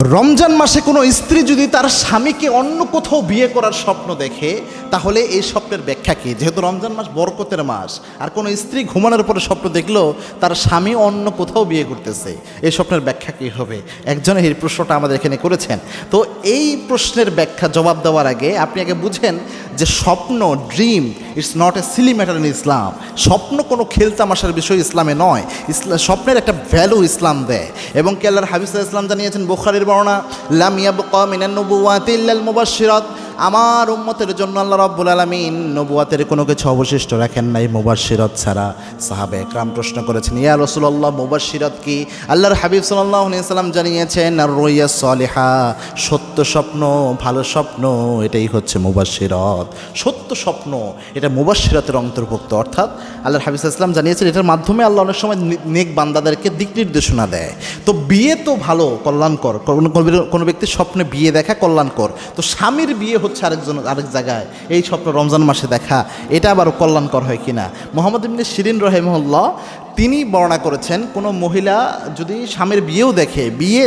রমজান মাসে কোনো স্ত্রী যদি তার স্বামীকে অন্য কোথাও বিয়ে করার স্বপ্ন দেখে, তাহলে এই স্বপ্নের ব্যাখ্যা কী? যেহেতু রমজান মাস বরকতের মাস, আর কোনো স্ত্রী ঘুমানোর পরে স্বপ্ন দেখলো তার স্বামী অন্য কোথাও বিয়ে করতেছে, এই স্বপ্নের ব্যাখ্যা কী হবে? একজনের এই প্রশ্নটা আমাদের এখানে করেছেন। তো এই প্রশ্নের ব্যাখ্যা জবাব দেওয়ার আগে আপনি আগে বুঝেন যে স্বপ্ন, dream, it's not a silly matter in Islam. স্বপ্ন কোনো খেলতামাশার বিষয় ইসলামে নয়। স্বপ্নের একটা ভ্যালু ইসলাম দেয়। এবং কে আল্লাহর হাবিব সাল্লাল্লাহু আলাইহি ওয়াসাল্লাম জানিয়েছেন, বুখারীর বর্ণনা, লাম ইয়াবকা মিনান নুবুওয়াতি ইল্লাল মুবাশশিরাত, আমার উম্মতের জন্য আল্লাহ রাব্বুল আলামিন নবুয়াতের কোনো কিছু অবশিষ্ট রাখেন নাই মুবাশশিরাত ছাড়া। সাহাবে একরাম প্রশ্ন করেছেন, ইয়া রাসূলুল্লাহ, মুবাশশিরাত কি? আল্লাহর হাবিব সাল্লাল্লাহু আলাইহি ওয়াসাল্লাম জানিয়েছেন, আর রুইয়া সলিহা, সত্য স্বপ্ন, ভালো স্বপ্ন, এটাই হচ্ছে মুবাশশিরাত। সত্য স্বপ্ন এটা মুবাশশিরাতের অন্তর্ভুক্ত। অর্থাৎ আল্লাহর হাবিব সাল্লাল্লাহু আলাইহি ওয়াসাল্লাম জানিয়েছেন, এটার মাধ্যমে আল্লাহ অনেক সময় নেক বান্দাদেরকে দিক নির্দেশনা দেয়। তো বিয়ে তো ভালো, কল্যাণকর, কোনো ব্যক্তির স্বপ্নে বিয়ে দেখা কল্যাণকর। তো স্বামীর বিয়ে হচ্ছে আরেক জায়গায়, এই স্বপ্ন রমজান মাসে দেখা, এটা আবার কল্যাণকর হয় কিনা? মুহাম্মদ ইবনে সিরিন রাহিমাহুল্লাহ তিনি বর্ণনা করেছেন, কোনো মহিলা যদি স্বামীর বিয়েও দেখে,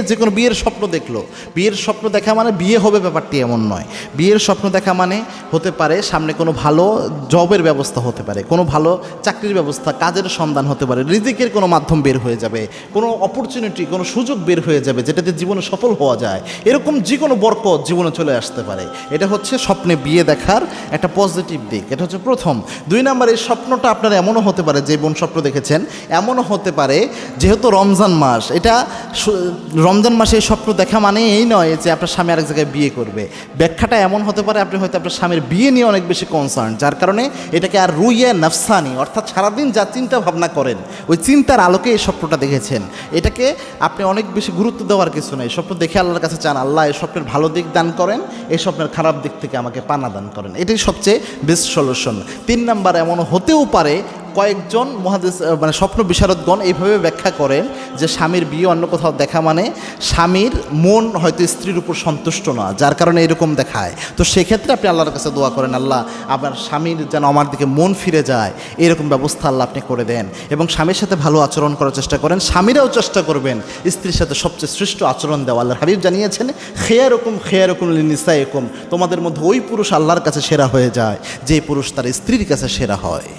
যে কোনো বিয়ের স্বপ্ন দেখলো, বিয়ের স্বপ্ন দেখা মানে বিয়ে হবে ব্যাপারটি এমন নয়। বিয়ের স্বপ্ন দেখা মানে হতে পারে সামনে কোনো ভালো জবের ব্যবস্থা হতে পারে, কোনো ভালো চাকরির ব্যবস্থা, কাজের সন্ধান হতে পারে, রিজিকের কোনো মাধ্যম বের হয়ে যাবে, কোনো অপরচুনিটি, কোনো সুযোগ বের হয়ে যাবে যেটাতে জীবনে সফল হওয়া যায়, এরকম যে কোনো বরকত জীবনে চলে আসতে পারে। এটা হচ্ছে স্বপ্নে বিয়ে দেখার একটা পজিটিভ দিক। এটা হচ্ছে প্রথম। 2 নম্বর, এই স্বপ্নটা আপনার এমনও হতে পারে, যে বোন স্বপ্ন দেখেছেন, এমনও হতে পারে যেহেতু রমজান মাস, এটা রমজান মাসে এই স্বপ্ন দেখা মানে এই নয় যে আপনার স্বামী আরেক জায়গায় বিয়ে করবে। ব্যাখ্যাটা এমন হতে পারে, আপনি হয়তো আপনার স্বামীর বিয়ে নিয়ে অনেক বেশি কনসার্ন, যার কারণে এটাকে আর রুইয়া নাফসানি, অর্থাৎ সারাদিন যা চিন্তা ভাবনা করেন ওই চিন্তার আলোকে এই স্বপ্নটা দেখেছেন। এটাকে আপনি অনেক বেশি গুরুত্ব দেওয়ার কিছু নেই। স্বপ্ন দেখে আল্লাহর কাছে চান, আল্লাহ এই স্বপ্নের ভালো দিক দান করেন, এই স্বপ্নের খারাপ দিক থেকে আমাকে পানা দান করেন। এটাই সবচেয়ে বেস্ট সলিউশন। 3 নম্বর, এমন হতেও পারে কয়েকজন মুহাদ্দিস মানে স্বপ্ন বিশারদগণ এইভাবে ব্যাখ্যা করেন যে স্বামীর বিয়ে অন্য কোথাও দেখা মানে স্বামীর মন হয়তো স্ত্রীর উপর সন্তুষ্ট না, যার কারণে এরকম দেখায়। তো সেক্ষেত্রে আপনি আল্লাহর কাছে দোয়া করেন, আল্লাহ আমার স্বামীর যেন আমার দিকে মন ফিরে যায়, এরকম ব্যবস্থা আল্লাহ আপনি করে দেন। এবং স্বামীর সাথে ভালো আচরণ করার চেষ্টা করেন। স্বামীরাও চেষ্টা করবেন স্ত্রীর সাথে সবচেয়ে শ্রেষ্ঠ আচরণ দেওয়া। আল্লাহর হাবিব জানিয়েছেন, খেয়ারুকুম লিনিসাইকুম, তোমাদের মধ্যে ওই পুরুষ আল্লাহর কাছে সেরা হয়ে যায় যে পুরুষ তার স্ত্রীর কাছে সেরা হয়।